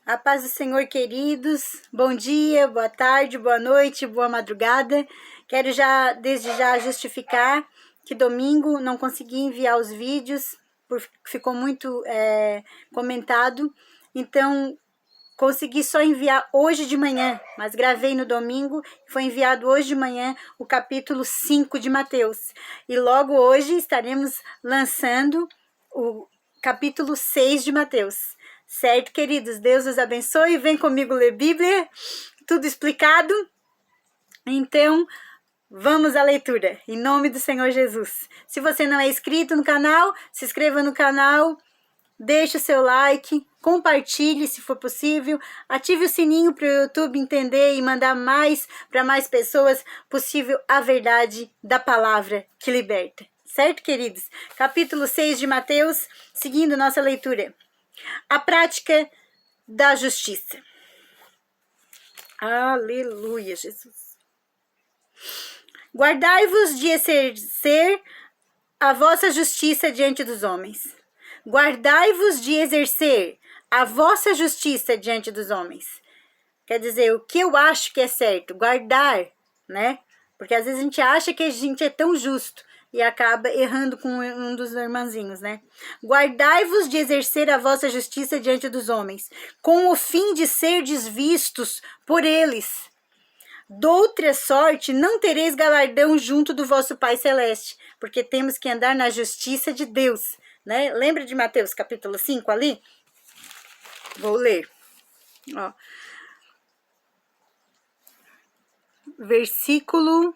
A paz do Senhor, queridos. Bom dia, boa tarde, boa noite, boa madrugada. Quero desde já justificar que domingo não consegui enviar os vídeos, ficou muito comentado. Então, consegui só enviar hoje de manhã, mas gravei no domingo, foi enviado hoje de manhã o capítulo 5 de Mateus. E logo hoje estaremos lançando o capítulo 6 de Mateus. Certo, queridos? Deus os abençoe. Vem comigo ler Bíblia, tudo explicado. Então, vamos à leitura, em nome do Senhor Jesus. Se você não é inscrito no canal, se inscreva no canal, deixe o seu like, compartilhe se for possível, ative o sininho para o YouTube entender e mandar para mais pessoas possível a verdade da palavra que liberta. Certo, queridos? Capítulo 6 de Mateus, seguindo nossa leitura. A prática da justiça. Aleluia, Jesus. Guardai-vos de exercer a vossa justiça diante dos homens. Guardai-vos de exercer a vossa justiça diante dos homens. Quer dizer, o que eu acho que é certo, guardar, né? Porque às vezes a gente acha que a gente é tão justo e acaba errando com um dos irmãzinhos, né? Guardai-vos de exercer a vossa justiça diante dos homens, com o fim de serdes vistos por eles. Doutra sorte, não tereis galardão junto do vosso Pai Celeste, porque temos que andar na justiça de Deus, né? Lembra de Mateus capítulo 5 ali? Vou ler. Ó. Versículo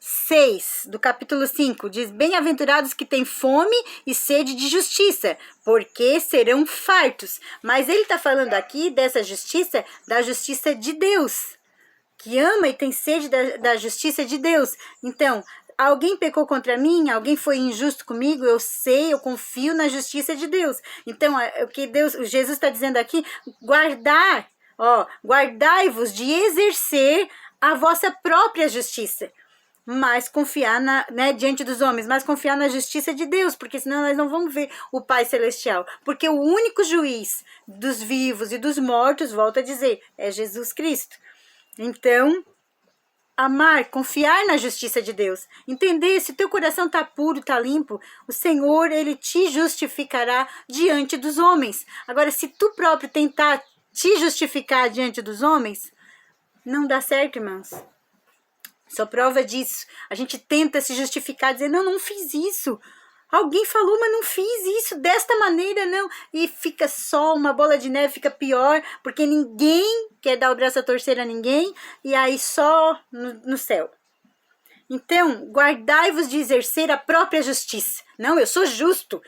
6 do capítulo 5 diz: bem-aventurados que têm fome e sede de justiça, porque serão fartos. Mas ele está falando aqui dessa justiça, da justiça de Deus, que ama e tem sede da justiça de Deus. Então, alguém pecou contra mim, alguém foi injusto comigo, eu sei, eu confio na justiça de Deus. Então, o que Jesus está dizendo aqui, guardai-vos de exercer a vossa própria justiça, mas confiar diante dos homens, mas confiar na justiça de Deus, porque senão nós não vamos ver o Pai Celestial, porque o único juiz dos vivos e dos mortos, volto a dizer, é Jesus Cristo. Então, amar, confiar na justiça de Deus, entender, se teu coração está puro, está limpo, o Senhor, Ele te justificará diante dos homens. Agora, se tu próprio tentar te justificar diante dos homens, não dá certo, irmãos. Só prova disso. A gente tenta se justificar, dizer, não fiz isso. Alguém falou, mas não fiz isso desta maneira, não. E fica só uma bola de neve, fica pior, porque ninguém quer dar o braço a torcer a ninguém, e aí só no céu. Então, guardai-vos de exercer a própria justiça. Não, eu sou justo.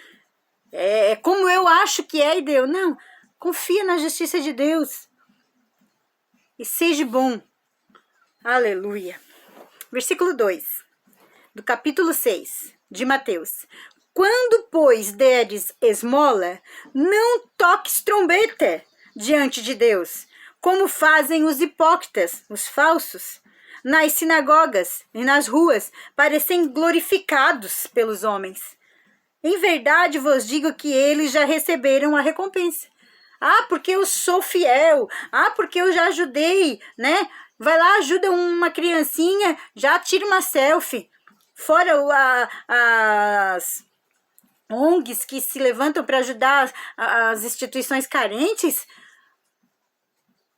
É como eu acho que é, e Deus. Não, confia na justiça de Deus. E seja bom. Aleluia. Versículo 2, do capítulo 6 de Mateus. Quando, pois, deres esmola, não toques trombeta diante de Deus, como fazem os hipócritas, os falsos, nas sinagogas e nas ruas, para serem glorificados pelos homens. Em verdade vos digo que eles já receberam a recompensa. Porque eu sou fiel. Porque eu já ajudei, né? Vai lá, ajuda uma criancinha, já tira uma selfie. Fora as ONGs que se levantam para ajudar as instituições carentes.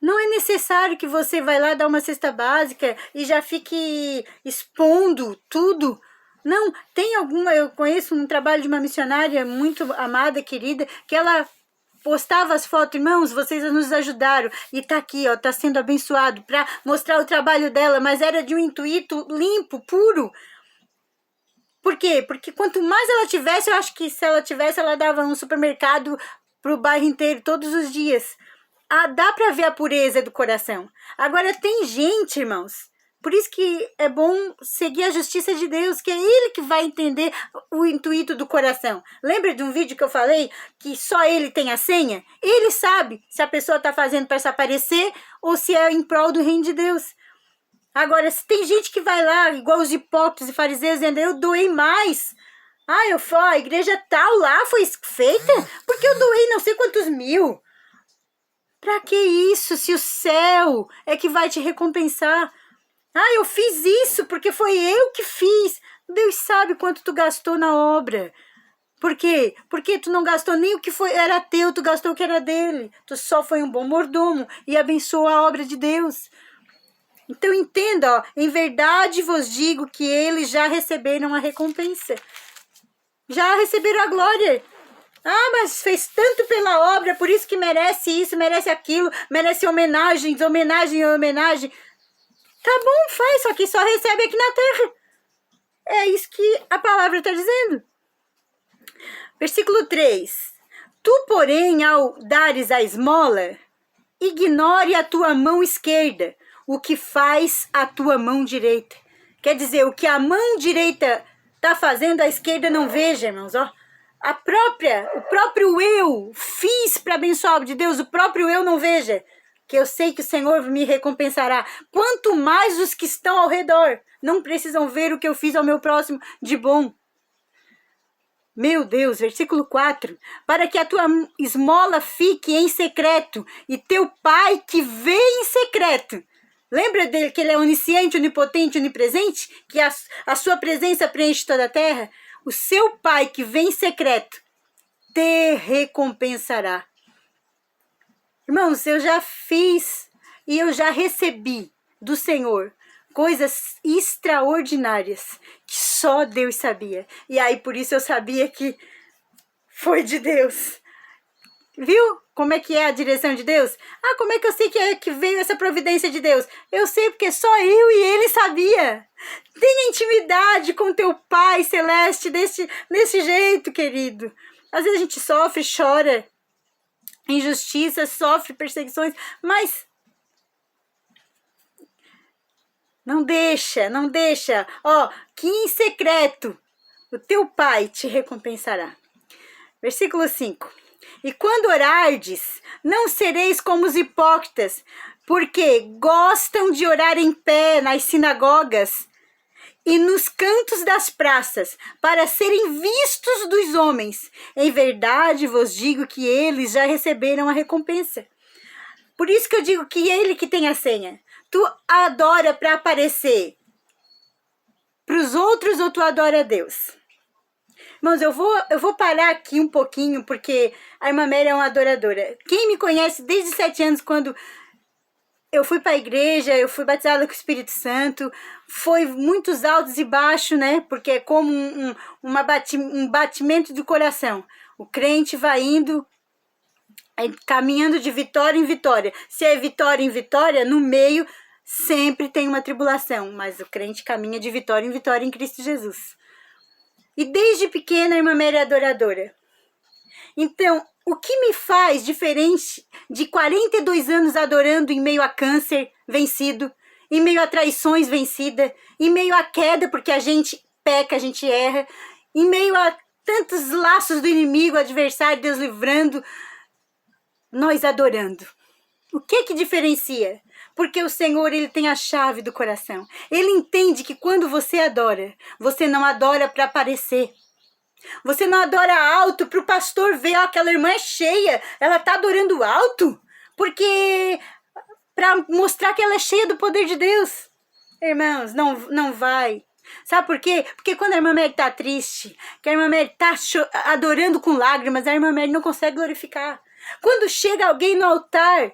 Não é necessário que você vai lá dar uma cesta básica e já fique expondo tudo. Não, eu conheço um trabalho de uma missionária muito amada, querida, que ela postava as fotos, irmãos, vocês nos ajudaram, e tá aqui, ó, tá sendo abençoado, para mostrar o trabalho dela, mas era de um intuito limpo, puro. Por quê? Porque quanto mais ela tivesse, eu acho que se ela tivesse, ela dava um supermercado pro bairro inteiro, todos os dias. Dá para ver a pureza do coração. Agora, tem gente, irmãos, por isso que é bom seguir a justiça de Deus, que é Ele que vai entender o intuito do coração. Lembra de um vídeo que eu falei que só Ele tem a senha? Ele sabe se a pessoa está fazendo para se aparecer ou se é em prol do reino de Deus. Agora, se tem gente que vai lá, igual os hipócritas e fariseus, dizendo, eu doei mais. A igreja tal lá foi feita porque eu doei não sei quantos mil. Pra que isso, se o céu é que vai te recompensar? Ah, eu fiz isso porque foi eu que fiz. Deus sabe quanto tu gastou na obra. Por quê? Porque tu não gastou nem o que era teu, tu gastou o que era dele. Tu só foi um bom mordomo e abençoou a obra de Deus. Então entenda, ó, em verdade vos digo que eles já receberam a recompensa. Já receberam a glória. Ah, mas fez tanto pela obra, por isso que merece isso, merece aquilo, merece homenagem. Tá bom, faz, só que só recebe aqui na terra. É isso que a palavra está dizendo. Versículo 3. Tu, porém, ao dares a esmola, ignore a tua mão esquerda, o que faz a tua mão direita. Quer dizer, o que a mão direita está fazendo, a esquerda não veja, irmãos, ó. O próprio eu fiz para abençoar a obra de Deus, o próprio eu não veja, que eu sei que o Senhor me recompensará. Quanto mais os que estão ao redor não precisam ver o que eu fiz ao meu próximo de bom. Meu Deus, versículo 4. Para que a tua esmola fique em secreto, e teu pai que vê em secreto. Lembra dele que ele é onisciente, onipotente, onipresente? Que a sua presença preenche toda a terra? O seu pai que vem em secreto te recompensará. Irmãos, eu já fiz e eu já recebi do Senhor coisas extraordinárias que só Deus sabia. E aí por isso eu sabia que foi de Deus. Viu como é que é a direção de Deus? Ah, como é que eu sei que veio essa providência de Deus? Eu sei porque só eu e ele sabia. Tenha intimidade com teu Pai Celeste desse jeito, querido. Às vezes a gente sofre, chora injustiça, sofre perseguições, mas não deixa. Ó, que em secreto o teu Pai te recompensará. Versículo 5. E quando orardes, não sereis como os hipócritas, porque gostam de orar em pé nas sinagogas e nos cantos das praças, para serem vistos dos homens. Em verdade vos digo que eles já receberam a recompensa. Por isso que eu digo que ele que tem a senha. Tu adora para aparecer para os outros ou tu adora a Deus? Irmãos, eu vou parar aqui um pouquinho, porque a irmã Mary é uma adoradora. Quem me conhece desde 7 anos, quando eu fui para a igreja, eu fui batizada com o Espírito Santo, foi muitos altos e baixos, né? Porque é como um batimento do coração. O crente vai indo, caminhando de vitória em vitória. Se é vitória em vitória, no meio sempre tem uma tribulação, mas o crente caminha de vitória em vitória em Cristo Jesus. E desde pequena a irmã Mary é adoradora. Então, o que me faz diferente de 42 anos adorando em meio a câncer vencido, em meio a traições vencida, em meio a queda, porque a gente peca, a gente erra, em meio a tantos laços do inimigo, adversário, Deus livrando, nós adorando. O que diferencia? Porque o Senhor, ele tem a chave do coração. Ele entende que quando você adora, você não adora para aparecer. Você não adora alto para o pastor ver, ó, aquela irmã é cheia, ela está adorando alto, porque para mostrar que ela é cheia do poder de Deus. Irmãos, não vai. Sabe por quê? Porque quando a irmã Mary está triste, que a irmã Mary está adorando com lágrimas, a irmã Mary não consegue glorificar. Quando chega alguém no altar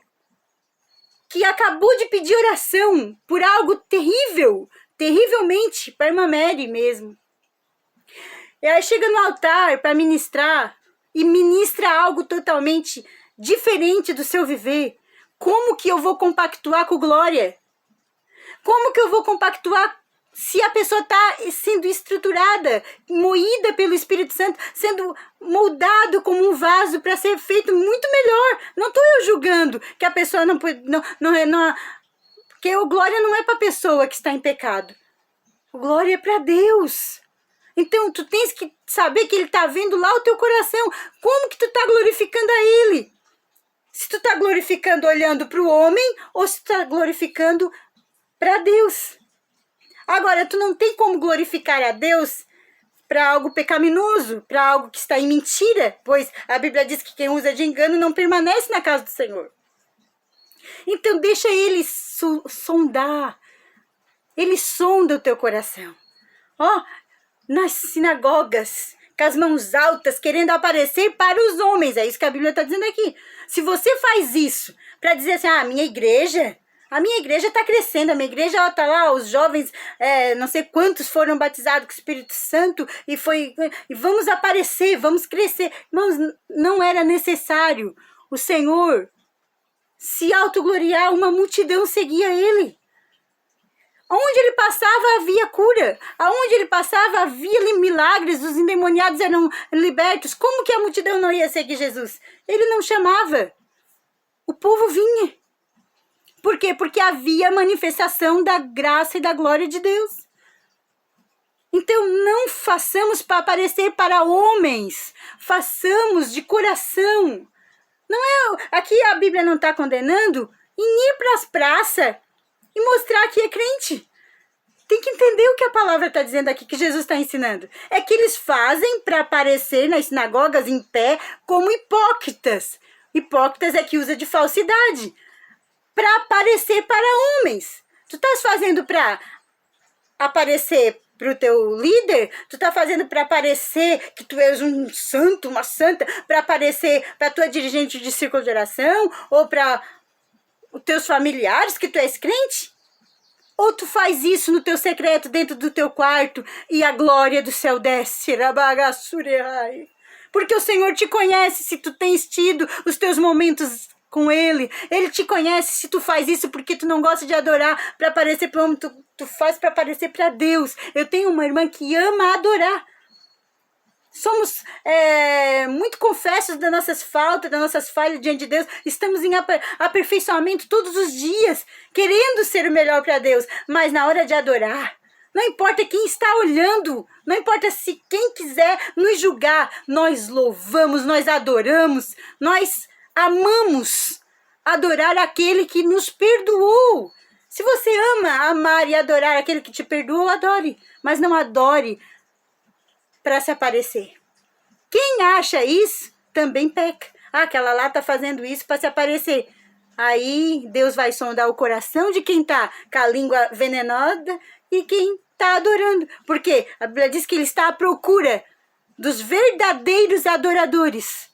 que acabou de pedir oração por algo terrível, terrivelmente, para a irmã Mary mesmo. E aí chega no altar para ministrar e ministra algo totalmente diferente do seu viver. Como que eu vou compactuar com glória? Como que eu vou compactuar se a pessoa está sendo estruturada, moída pelo Espírito Santo, sendo moldado como um vaso para ser feito muito melhor? Não estou eu julgando que a pessoa não porque o glória não é para a pessoa que está em pecado. O glória é para Deus. Então, tu tens que saber que ele está vendo lá o teu coração. Como que tu está glorificando a ele? Se tu está glorificando olhando para o homem ou se tu está glorificando para Deus. Agora, tu não tem como glorificar a Deus para algo pecaminoso, para algo que está em mentira, pois a Bíblia diz que quem usa de engano não permanece na casa do Senhor. Então deixa ele sondar. Ele sonda o teu coração. Ó, nas sinagogas, com as mãos altas, querendo aparecer para os homens. É isso que a Bíblia está dizendo aqui. Se você faz isso para dizer assim, a minha igreja está crescendo, a minha igreja está lá, os jovens, não sei quantos foram batizados com o Espírito Santo e vamos aparecer, vamos crescer. Irmãos, não era necessário. O Senhor se autogloriar, uma multidão seguia ele. Onde ele passava havia cura. Aonde ele passava havia milagres, os endemoniados eram libertos. Como que a multidão não ia seguir Jesus? Ele não chamava. O povo vinha. Por quê? Porque havia manifestação da graça e da glória de Deus. Então não façamos para aparecer para homens. Façamos de coração. Não é, aqui a Bíblia não está condenando em ir para as praças e mostrar que é crente. Tem que entender o que a palavra está dizendo aqui, que Jesus está ensinando. É que eles fazem para aparecer nas sinagogas em pé como hipócritas. Hipócritas é que usa de falsidade. Para aparecer para homens. Tu estás fazendo para aparecer para o teu líder? Tu está fazendo para aparecer que tu és um santo, uma santa? Para aparecer para tua dirigente de círculo de oração? Ou para os teus familiares que tu és crente? Ou tu faz isso no teu secreto, dentro do teu quarto, e a glória do céu desce? Porque o Senhor te conhece se tu tens tido os teus momentos com Ele. Ele te conhece se tu faz isso porque tu não gosta de adorar para aparecer para o homem, tu faz para aparecer para Deus. Eu tenho uma irmã que ama adorar. Somos muito confessos das nossas faltas, das nossas falhas diante de Deus. Estamos em aperfeiçoamento todos os dias, querendo ser o melhor para Deus. Mas na hora de adorar, não importa quem está olhando, não importa se quem quiser nos julgar, nós louvamos, nós adoramos, nós amamos adorar aquele que nos perdoou. Se você ama amar e adorar aquele que te perdoou, adore. Mas não adore para se aparecer. Quem acha isso também peca. Aquela lá está fazendo isso para se aparecer. Aí Deus vai sondar o coração de quem está com a língua venenosa e quem está adorando. Porque a Bíblia diz que ele está à procura dos verdadeiros adoradores,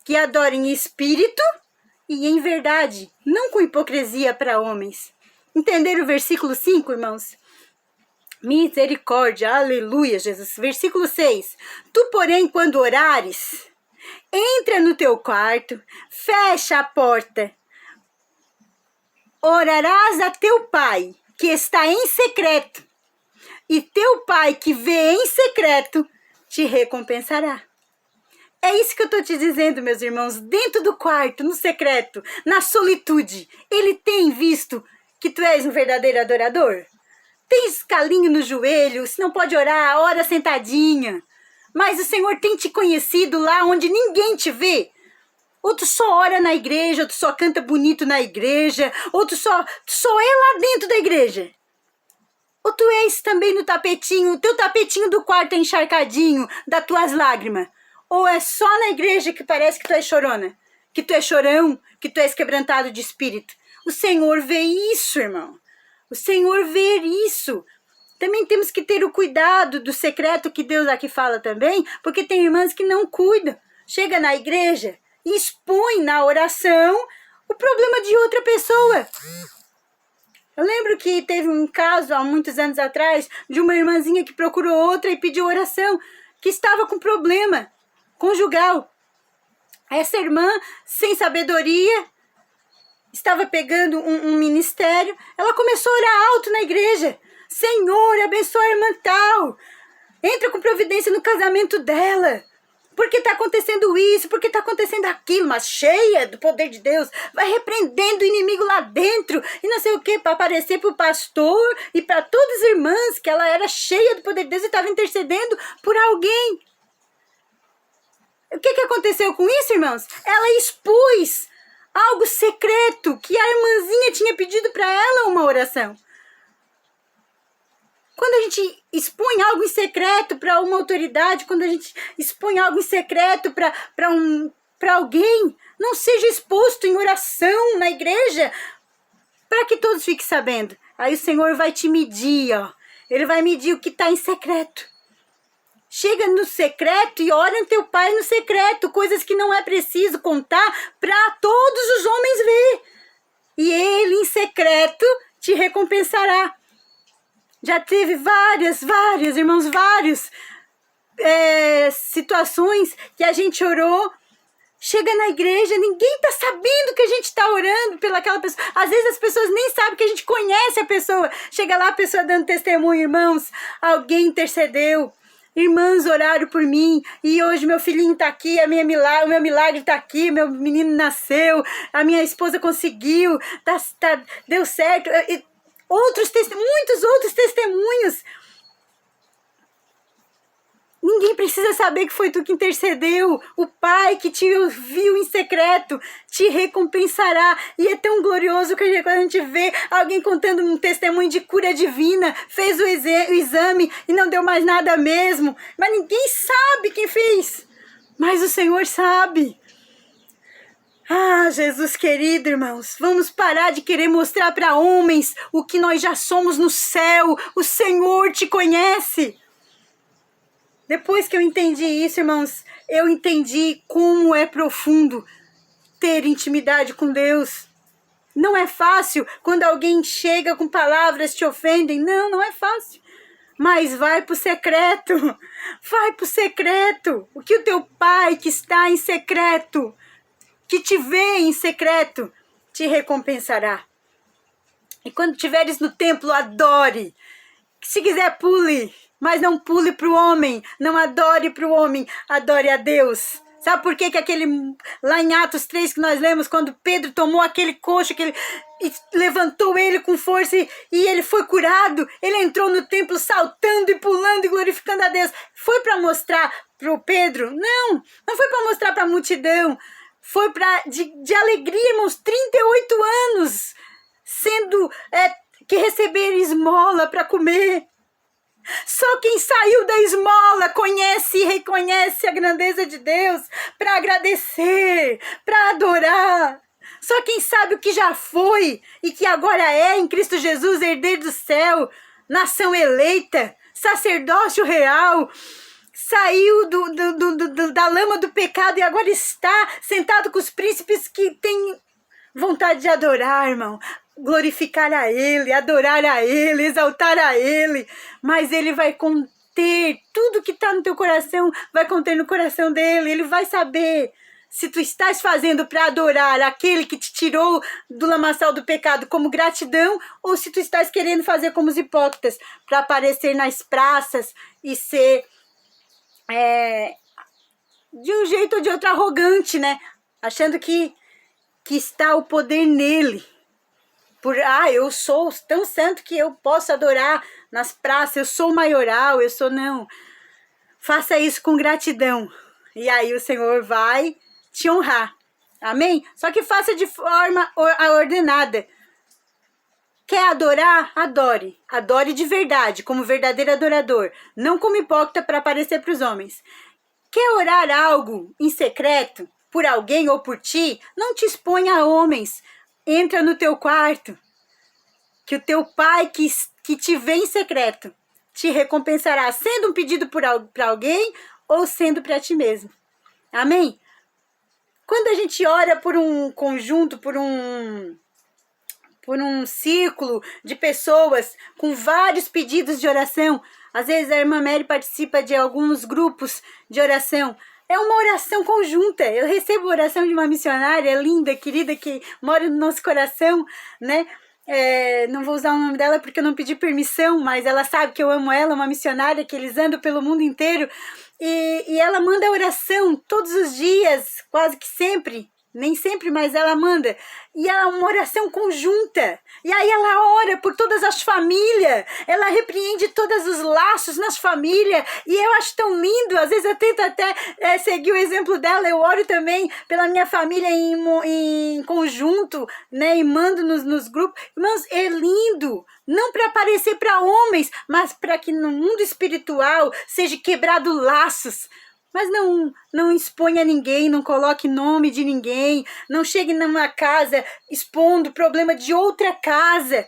que adorem em espírito e em verdade, não com hipocrisia para homens. Entenderam o versículo 5, irmãos? Misericórdia, aleluia, Jesus. Versículo 6. Tu, porém, quando orares, entra no teu quarto, fecha a porta, orarás a teu pai, que está em secreto, e teu pai, que vê em secreto, te recompensará. É isso que eu estou te dizendo, meus irmãos, dentro do quarto, no secreto, na solitude, ele tem visto que tu és um verdadeiro adorador? Tens calinho no joelho, se não pode orar, ora sentadinha. Mas o Senhor tem te conhecido lá onde ninguém te vê. Ou tu só ora na igreja, ou tu só canta bonito na igreja, ou tu só é lá dentro da igreja. Ou tu és também no tapetinho, o teu tapetinho do quarto é encharcadinho das tuas lágrimas. Ou é só na igreja que parece que tu és chorona, que tu és chorão, que tu és quebrantado de espírito. O Senhor vê isso, irmão. O Senhor vê isso. Também temos que ter o cuidado do secreto que Deus aqui fala também, porque tem irmãs que não cuidam. Chega na igreja e expõe na oração o problema de outra pessoa. Eu lembro que teve um caso há muitos anos atrás de uma irmãzinha que procurou outra e pediu oração, que estava com problema conjugal. Essa irmã, sem sabedoria, estava pegando um ministério, ela começou a orar alto na igreja. Senhor, abençoa a irmã tal. Entra com providência no casamento dela. Porque está acontecendo isso, porque está acontecendo aquilo, mas cheia do poder de Deus. Vai repreendendo o inimigo lá dentro. E não sei o que, para aparecer para o pastor e para todas as irmãs que ela era cheia do poder de Deus e estava intercedendo por alguém. O que aconteceu com isso, irmãos? Ela expôs algo secreto, que a irmãzinha tinha pedido para ela uma oração. Quando a gente expõe algo em secreto para uma autoridade, quando a gente expõe algo em secreto para alguém, não seja exposto em oração na igreja, para que todos fiquem sabendo. Aí o Senhor vai te medir, ó. Ele vai medir o que está em secreto. Chega no secreto e ora no teu pai no secreto, coisas que não é preciso contar para todos os homens ver. E ele em secreto te recompensará. Já teve várias, irmãos, situações que a gente orou. Chega na igreja, ninguém tá sabendo que a gente tá orando pelaquela pessoa. Às vezes as pessoas nem sabem que a gente conhece a pessoa. Chega lá a pessoa dando testemunho, irmãos, alguém intercedeu. Irmãs oraram por mim e hoje meu filhinho tá aqui, o meu milagre tá aqui, meu menino nasceu, a minha esposa conseguiu, deu certo. Muitos outros testemunhos. Ninguém precisa saber que foi tu que intercedeu. O Pai que te viu em secreto te recompensará. E é tão glorioso que quando a gente vê alguém contando um testemunho de cura divina, fez o exame e não deu mais nada mesmo. Mas ninguém sabe quem fez. Mas o Senhor sabe. Ah, Jesus querido, irmãos, vamos parar de querer mostrar para homens o que nós já somos no céu. O Senhor te conhece. Depois que eu entendi isso, irmãos, eu entendi como é profundo ter intimidade com Deus. Não é fácil quando alguém chega com palavras que te ofendem. Não é fácil. Mas vai pro secreto. Vai pro secreto. O que o teu pai que está em secreto, que te vê em secreto, te recompensará. E quando estiveres no templo, adore. Se quiser, pule. Mas não pule para o homem, não adore para o homem, adore a Deus. Sabe por que lá em Atos 3 que nós lemos, quando Pedro tomou aquele coxo, e levantou ele com força e ele foi curado, ele entrou no templo saltando e pulando e glorificando a Deus. Foi para mostrar para o Pedro? Não foi para mostrar para a multidão, foi de alegria, irmãos, 38 anos, sendo que receber esmola para comer. Só quem saiu da esmola conhece e reconhece a grandeza de Deus para agradecer, para adorar. Só quem sabe o que já foi e que agora é em Cristo Jesus, herdeiro do céu, nação eleita, sacerdócio real, saiu da lama do pecado e agora está sentado com os príncipes que têm vontade de adorar, irmão. Glorificar a Ele, adorar a Ele, exaltar a Ele, mas Ele vai conter tudo que está no teu coração, vai conter no coração dele. Ele vai saber se tu estás fazendo para adorar aquele que te tirou do lamaçal do pecado como gratidão, ou se tu estás querendo fazer como os hipócritas, para aparecer nas praças e ser de um jeito ou de outro arrogante, né? Achando que está o poder nele. Eu sou tão santo que eu posso adorar nas praças, eu sou maioral, não. Faça isso com gratidão. E aí o Senhor vai te honrar. Amém? Só que faça de forma ordenada. Quer adorar? Adore. Adore de verdade, como verdadeiro adorador. Não como hipócrita para aparecer para os homens. Quer orar algo em secreto por alguém ou por ti? Não te exponha a homens. Entra no teu quarto, que o teu pai que te vê em secreto te recompensará, sendo um pedido para alguém ou sendo para ti mesmo. Amém? Quando a gente ora por um conjunto, por um círculo de pessoas com vários pedidos de oração, às vezes a irmã Mary participa de alguns grupos de oração. É uma oração conjunta. Eu recebo a oração de uma missionária linda, querida, que mora no nosso coração, né? Não vou usar o nome dela porque eu não pedi permissão, mas ela sabe que eu amo ela, uma missionária que eles andam pelo mundo inteiro. E ela manda oração todos os dias, quase que sempre. Nem sempre, mas ela manda. E é uma oração conjunta. E aí ela ora por todas as famílias. Ela repreende todos os laços nas famílias. E eu acho tão lindo. Às vezes eu tento até seguir o exemplo dela. Eu oro também pela minha família em conjunto, né? E mando nos grupos. Irmãos, é lindo. Não para aparecer para homens, mas para que no mundo espiritual seja quebrado laços. mas não exponha ninguém, não coloque nome de ninguém, não chegue numa casa expondo o problema de outra casa.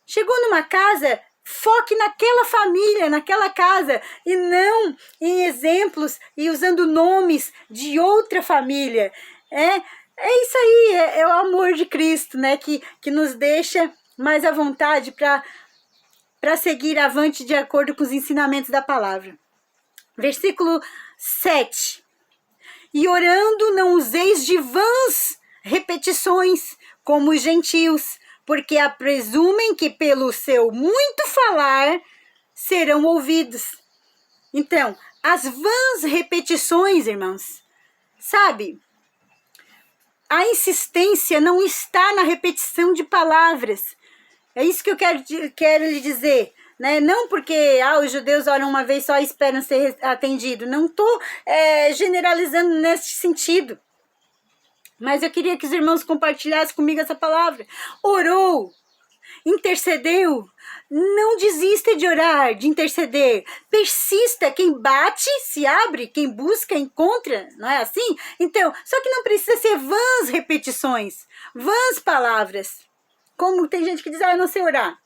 Chegou numa casa, foque naquela família, naquela casa, e não em exemplos e usando nomes de outra família. É isso aí, é o amor de Cristo, né, que nos deixa mais à vontade para seguir avante de acordo com os ensinamentos da palavra. Versículo 7. E orando não useis de vãs repetições, como os gentios, porque a presumem que pelo seu muito falar serão ouvidos. Então, as vãs repetições, irmãos, sabe? A insistência não está na repetição de palavras. É isso que eu quero lhe dizer. Né? Não porque os judeus oram uma vez só e esperam ser atendidos. Não estou generalizando nesse sentido. Mas eu queria que os irmãos compartilhassem comigo essa palavra. Orou, intercedeu. Não desista de orar, de interceder. Persista. Quem bate, se abre. Quem busca, encontra. Não é assim? Então, só que não precisa ser vãs repetições. Vãs palavras. Como tem gente que diz, eu não sei orar.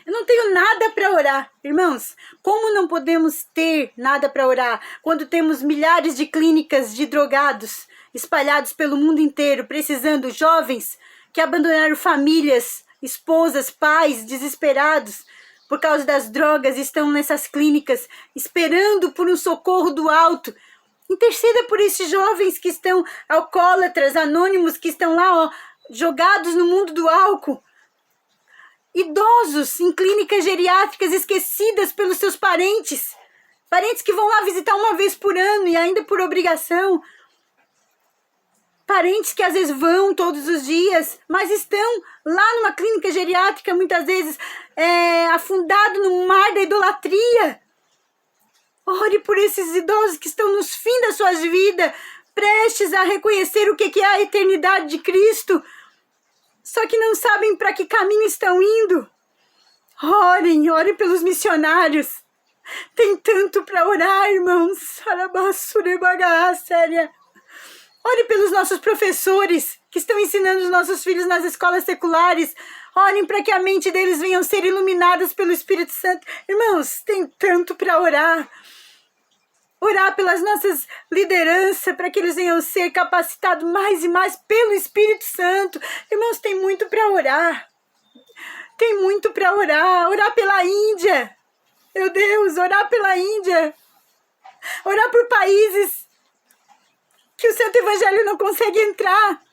Eu não tenho nada para orar. Irmãos, como não podemos ter nada para orar quando temos milhares de clínicas de drogados espalhados pelo mundo inteiro, precisando jovens que abandonaram famílias, esposas, pais desesperados por causa das drogas, estão nessas clínicas esperando por um socorro do alto. Interceda por esses jovens que estão alcoólatras, anônimos, que estão lá, jogados no mundo do álcool. Idosos em clínicas geriátricas esquecidas pelos seus parentes. Parentes que vão lá visitar uma vez por ano e ainda por obrigação. Parentes que às vezes vão todos os dias, mas estão lá numa clínica geriátrica, muitas vezes afundado no mar da idolatria. Ore por esses idosos que estão nos fins das suas vidas, prestes a reconhecer o que é a eternidade de Cristo, só que não sabem para que caminho estão indo. Orem pelos missionários. Tem tanto para orar, irmãos. Séria. Ore pelos nossos professores que estão ensinando os nossos filhos nas escolas seculares. Orem para que a mente deles venha a ser iluminadas pelo Espírito Santo. Irmãos, tem tanto para orar. Orar pelas nossas lideranças, para que eles venham a ser capacitados mais e mais pelo Espírito Santo. Irmãos, tem muito para orar. Tem muito para orar. Orar pela Índia. Meu Deus, orar pela Índia. Orar por países que o Santo Evangelho não consegue entrar.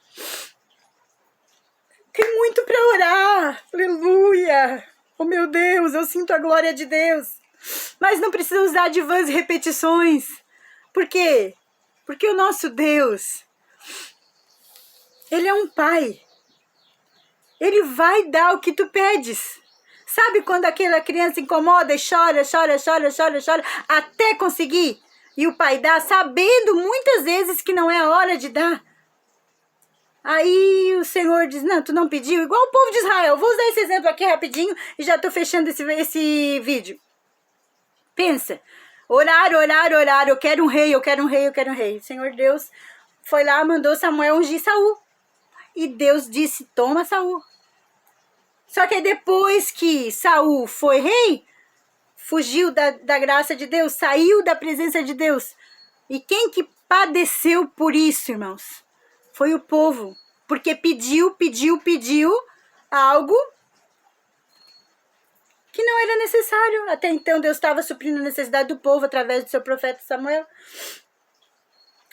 Tem muito para orar. Aleluia. Oh, meu Deus, eu sinto a glória de Deus. Mas não precisa usar de vãs repetições. Por quê? Porque o nosso Deus, Ele é um Pai. Ele vai dar o que tu pedes. Sabe quando aquela criança incomoda e chora, até conseguir? E o pai dá, sabendo muitas vezes que não é a hora de dar. Aí o Senhor diz, não, tu não pediu? Igual o povo de Israel. Vou usar esse exemplo aqui rapidinho e já estou fechando esse vídeo. Pensa, orar, eu quero um rei. O Senhor Deus foi lá, mandou Samuel ungir Saul. E Deus disse, toma Saul. Só que depois que Saul foi rei, fugiu da graça de Deus, saiu da presença de Deus. E quem que padeceu por isso, irmãos? Foi o povo. Porque pediu algo que não era necessário. Até então Deus estava suprindo a necessidade do povo através do seu profeta Samuel.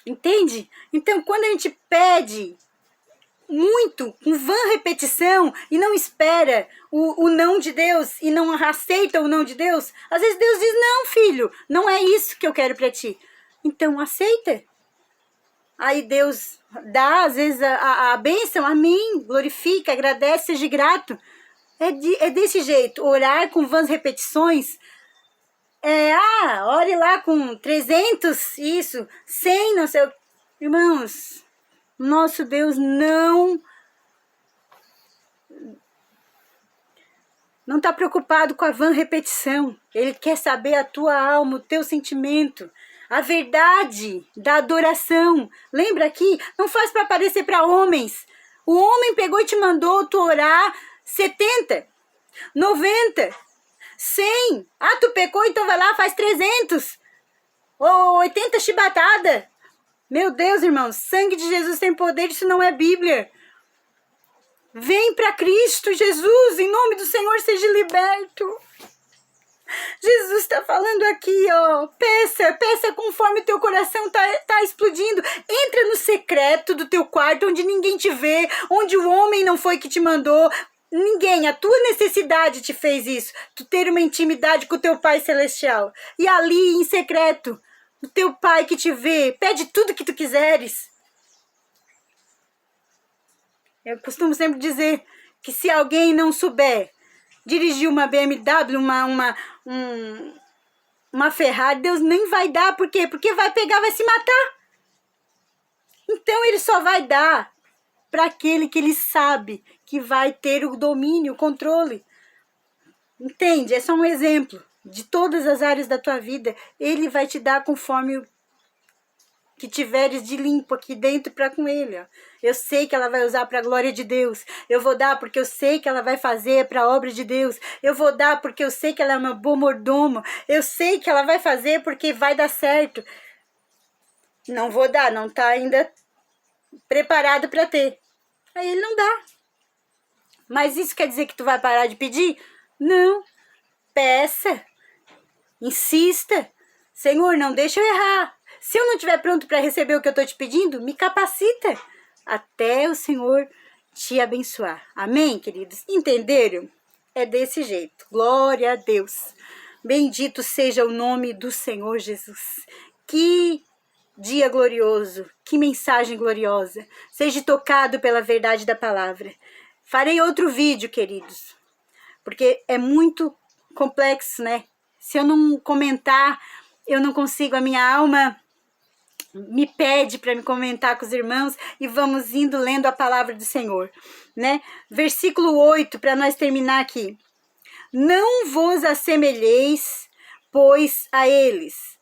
Entende? Então quando a gente pede muito, com vã repetição, e não espera o não de Deus, e não aceita o não de Deus, às vezes Deus diz, não filho, não é isso que eu quero para ti. Então aceita. Aí Deus dá, às vezes, a bênção, amém, glorifica, agradece, seja grato. É desse jeito, orar com vãs repetições, ore lá com 300, isso, 100, não sei, irmãos, nosso Deus não está preocupado com a vã repetição. Ele quer saber a tua alma, o teu sentimento, A verdade da adoração. Lembra aqui? Não faz para aparecer para homens. O homem pegou e te mandou tu orar 70, 90, 100. Ah, tu pecou, então vai lá, faz 300. Ou 80 chibatada. Meu Deus, irmãos, sangue de Jesus tem poder, isso não é Bíblia. Vem para Cristo Jesus, em nome do Senhor, seja liberto. Jesus está falando aqui, ó, peça conforme o teu coração tá explodindo. Entra no secreto do teu quarto, onde ninguém te vê, onde o homem não foi que te mandou. Ninguém, a tua necessidade te fez isso. Tu ter uma intimidade com o teu Pai Celestial. E ali, em secreto, o teu Pai que te vê, pede tudo que tu quiseres. Eu costumo sempre dizer que se alguém não souber dirigir uma BMW, uma Ferrari, Deus nem vai dar. Por quê? Porque vai pegar, vai se matar. Então ele só vai dar para aquele que ele sabe que vai ter o domínio, o controle. Entende? É só um exemplo. De todas as áreas da tua vida, ele vai te dar conforme o que tiveres de limpo aqui dentro para com ele. Ó. Eu sei que ela vai usar para a glória de Deus. Eu vou dar porque eu sei que ela vai fazer para a obra de Deus. Eu vou dar porque eu sei que ela é uma boa mordomo. Eu sei que ela vai fazer porque vai dar certo. Não vou dar, não está ainda preparado para ter. Aí ele não dá. Mas isso quer dizer que tu vai parar de pedir? Não. Peça. Insista. Senhor, não deixa eu errar. Se eu não estiver pronto para receber o que eu estou te pedindo, me capacita até o Senhor te abençoar. Amém, queridos? Entenderam? É desse jeito. Glória a Deus. Bendito seja o nome do Senhor Jesus. Que dia glorioso, que mensagem gloriosa. Seja tocado pela verdade da palavra. Farei outro vídeo, queridos, porque é muito complexo, né? Se eu não comentar, eu não consigo, a minha alma me pede para me comentar com os irmãos e vamos indo lendo a palavra do Senhor, né? Versículo 8, para nós terminar aqui. Não vos assemelheis, pois, a eles,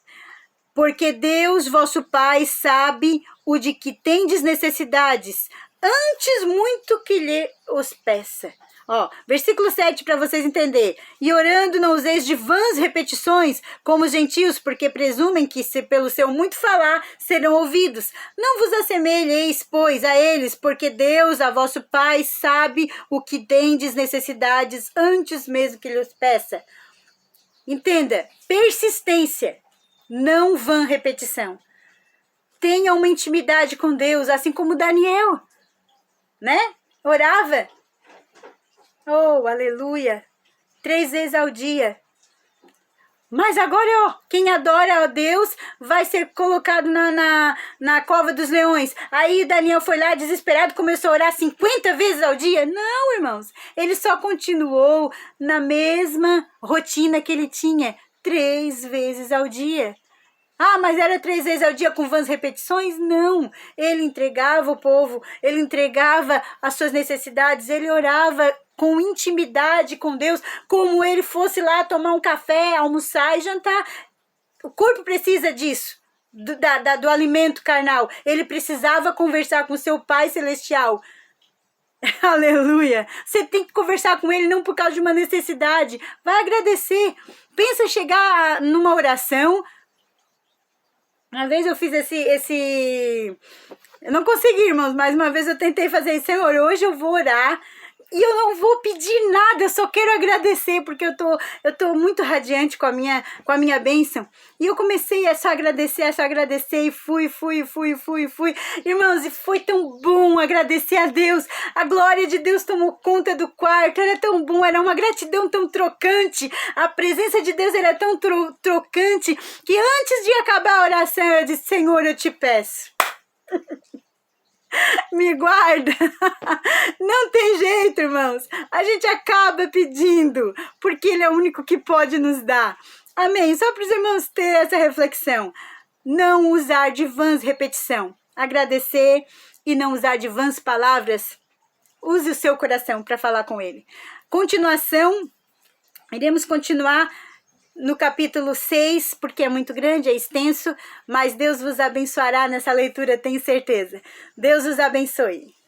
porque Deus, vosso Pai, sabe o de que tendes necessidades, antes muito que lhe os peça. Ó, versículo 7 para vocês entenderem. E orando não useis de vãs repetições, como os gentios, porque presumem que se pelo seu muito falar serão ouvidos. Não vos assemelheis, pois, a eles, porque Deus, a vosso Pai, sabe o que tendes necessidades, antes mesmo que lhes peça. Entenda, persistência, não vã repetição. Tenha uma intimidade com Deus, assim como Daniel, né? Orava. Oh, aleluia! 3 vezes ao dia. Mas agora, ó, quem adora a Deus vai ser colocado na cova dos leões. Aí Daniel foi lá desesperado, começou a orar 50 vezes ao dia. Não, irmãos, ele só continuou na mesma rotina que ele tinha, 3 vezes ao dia. Ah, mas era 3 vezes ao dia com vãs repetições? Não, ele entregava o povo, ele entregava as suas necessidades, ele orava com intimidade com Deus, como ele fosse lá tomar um café, almoçar e jantar. O corpo precisa disso, do alimento carnal. Ele precisava conversar com seu Pai Celestial. Aleluia! Você tem que conversar com ele não por causa de uma necessidade. Vai agradecer. Pensa chegar numa oração. Uma vez eu fiz eu não consegui, irmãos, mas uma vez eu tentei fazer isso. Senhor, hoje eu vou orar e eu não vou pedir nada, eu só quero agradecer, porque eu tô muito radiante com a minha bênção. E eu comecei a só agradecer, e fui. Irmãos, e foi tão bom agradecer a Deus. A glória de Deus tomou conta do quarto, era tão bom, era uma gratidão tão trocante. A presença de Deus era tão trocante, que antes de acabar a oração, eu disse, Senhor, eu te peço. Me guarda. Não tem jeito, irmãos. A gente acaba pedindo, porque Ele é o único que pode nos dar. Amém? Só para os irmãos terem essa reflexão. Não usar de vãs repetição. Agradecer e não usar de vãs palavras. Use o seu coração para falar com Ele. Continuação. Iremos continuar no capítulo 6, porque é muito grande, é extenso, mas Deus vos abençoará nessa leitura, tenho certeza. Deus os abençoe.